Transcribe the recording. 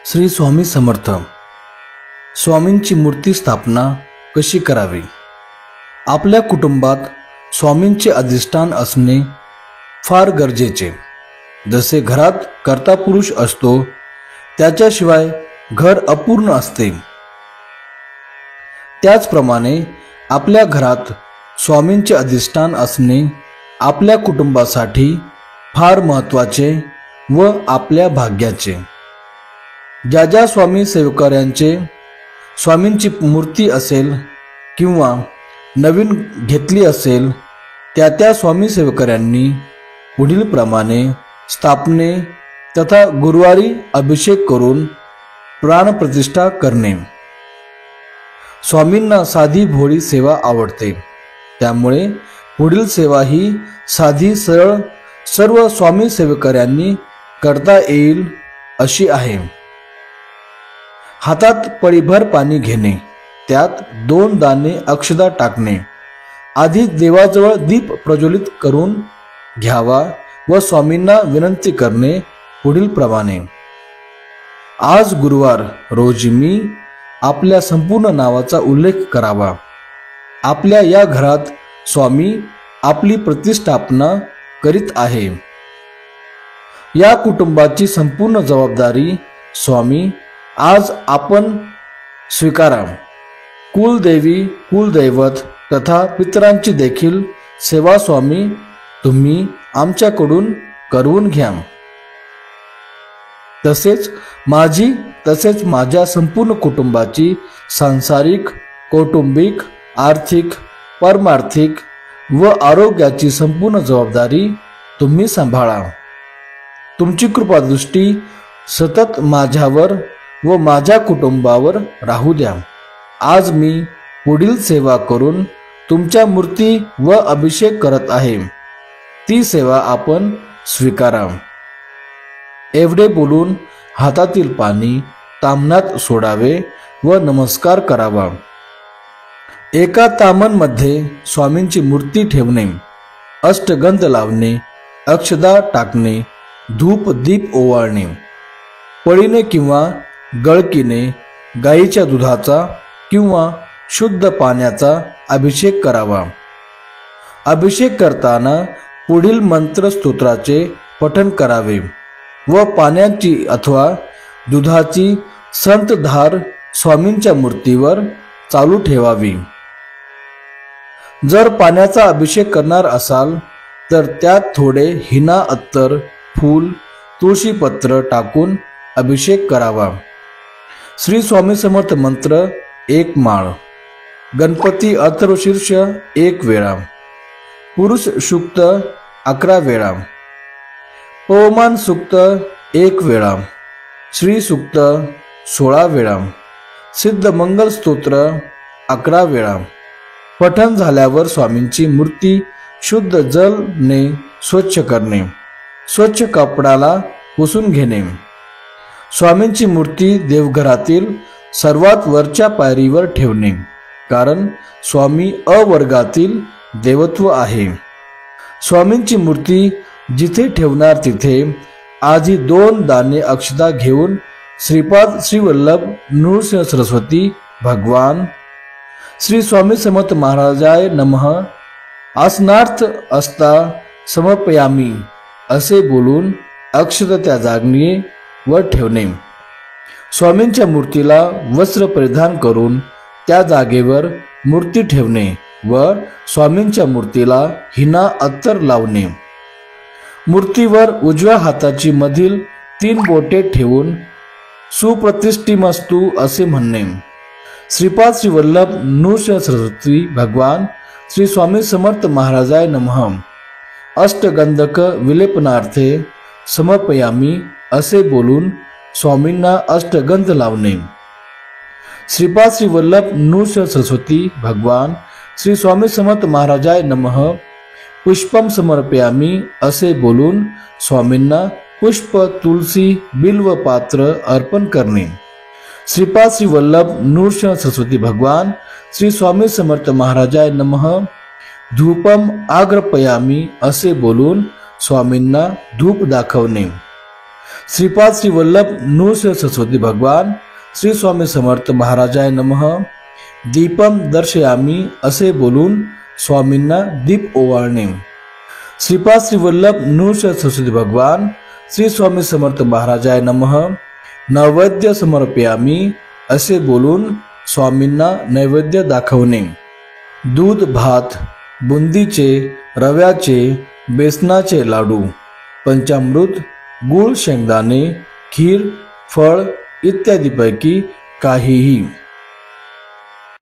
श्री स्वामी समर्थ. स्वामींची मूर्ती स्थापना कशी करावी? आपल्या कुटुंबात स्वामींचे अधिष्ठान असणे फार गरजेचे. जसे घरात कर्ता पुरुष असतो, त्याच्याशिवाय घर अपूर्ण असते, त्याचप्रमाणे आपल्या घरात स्वामींचे अधिष्ठान असणे आपल्या कुटुंबासाठी फार महत्त्वाचे व आपल्या भाग्याचे. ज्या ज्या स्वामी सेवकाऱ्यांचे स्वामींची मूर्ती असेल किंवा नवीन घेतली असेल, त्या त्या स्वामी सेवकाऱ्यांनी पुढील प्रमाणे स्थापने तथा गुरुवारी अभिषेक करून प्राणप्रतिष्ठा करणे. स्वामींना साधी भोळी सेवा आवडते, त्यामुळे पुढील सेवा ही साधी सरळ सर्व स्वामी सेवकाऱ्यांनी करता येईल अशी आहे. हातात पळीभर पाणी घेणे, त्यात 2 दाणे अक्षता टाकणे, आधी देवाजवळ दीप प्रज्वलित करून घ्यावा व स्वामींना विनंती करणे पुढील प्रमाणे. आज गुरुवार रोजी मी आपल्या संपूर्ण नावाचा उल्लेख करावा. आपल्या या घरात स्वामी आपली प्रतिष्ठापना करीत आहे. या कुटुंबाची संपूर्ण जबाबदारी स्वामी आज आपण स्वीकारा. कुलदेवी कुलदैवत तथा पितरांची देखील सेवा स्वामी तुम्ही आमच्याकडून करवून घ्या. तसेच माझ्या संपूर्ण कुटुंबाची सांसारिक, कौटुंबिक, आर्थिक, परमार्थिक व आरोग्याची संपूर्ण जबाबदारी तुम्ही सांभाळा. तुमची कृपादृष्टी सतत माझ्यावर व माझ्या कुटुंबावर राहू द्या. आज मी पुढील सेवा करून तुमच्या मूर्ती व अभिषेक करत आहे, ती सेवा आपण स्वीकारा. एवढे बोलून हातातील पाणी ताम्हणात सोडावे व नमस्कार करावा. एका ताम्हणमध्ये स्वामींची मूर्ती ठेवणे, अष्टगंध लावणे, अक्षता टाकणे, धूप दीप ओवाळणे, पळीने किंवा गळकीने गाईच्या दुधाचा किंवा शुद्ध पाण्याचा अभिषेक करावा. अभिषेक करताना पुढील मंत्र स्तोत्राचे पठण करावे व पाण्याची अथवा दुधाची संत धार स्वामींच्या मूर्तीवर चालू ठेवावी. जर पाण्याचा अभिषेक करणार असाल तर त्यात थोडे हिना अत्तर, फूल, तुळशीपत्र टाकून अभिषेक करावा. श्री स्वामी समर्थ मंत्र 1 माळ, गणपती अथर्वशीर्ष 1 वेळा, पुरुष सूक्त 11 वेळा, पवमान सूक्त 1 वेळा, श्री सूक्त 16 वेळा, सिद्ध मंगल स्तोत्र 11 वेळा. पठण झाल्यावर स्वामींची मूर्ती शुद्ध जलने स्वच्छ करणे, स्वच्छ कपडाला पुसून घेणे. स्वामींची मूर्ती देवघरातील सर्वात वरच्या पायरीवर ठेवणे, कारण स्वामी अवर्गातील देवत्व आहे. स्वामींची मूर्ती जिथे ठेवणार तिथे आधी 2 दाणे अक्षता घेऊन श्रीपाद श्रीवल्लभ नृसिंह सरस्वती भगवान श्री स्वामी समर्थ महाराजाय नमः आसनार्थ असता समर्पयामी असे बोलून अक्षता त्या जागी व ठेवणे. स्वामींच्या मूर्तीला वस्त्र परिधान करून त्या जागेवर मूर्ती ठेवणे व स्वामींच्या मूर्तीला हिना अत्तर लावणे. मूर्तीवर उजव्या हाताची मधील 3 बोटे ठेवून सुप्रतिष्ठिमस्तु असे म्हणणे. श्रीपाद श्रीवल्लभ नृसिंह सरस्वती भगवान श्री स्वामी समर्थ महाराजाय नमः अष्टगंधक विलेपनार्थे समर्पयामी असे बोलून स्वामींना अष्टगंध लावणे. श्रीपाद श्रीवल्लभ नृसिंह सरस्वती भगवान श्री स्वामी समर्थ महाराजाय नमः पुष्पम समर्पयामी असे बोलून स्वामींना पुष्प, तुलसी, बिल्व पात्र अर्पण करणे. श्रीपाद श्रीवल्लभ नृसिंह सरस्वती भगवान श्री स्वामी समर्थ महाराजाय नमः धूपम आग्रपयामी असे बोलून स्वामींना धूप दाखवणे. श्रीपाद श्री वल्लभ नृसिंह सरस्वती भगवान श्री स्वामी समर्थ महाराजाय नमः दीपम दर्शयामी असे बोलून स्वामींना दीप ओवाळणे। श्रीपाद श्री वल्लभ नृसिंह सरस्वती भगवान श्री स्वामी समर्थ महाराजाय नमः नैवेद्य समर्पयामी असे बोलून स्वामींना नैवेद्य दाखवणे। दूध भात, बुंदीचे, रव्याचे, बेसनाचे लाडू, पंचामृत, गूळ, शेंगदाणे, खीर, फळ इत्यादीपैकी काहीही।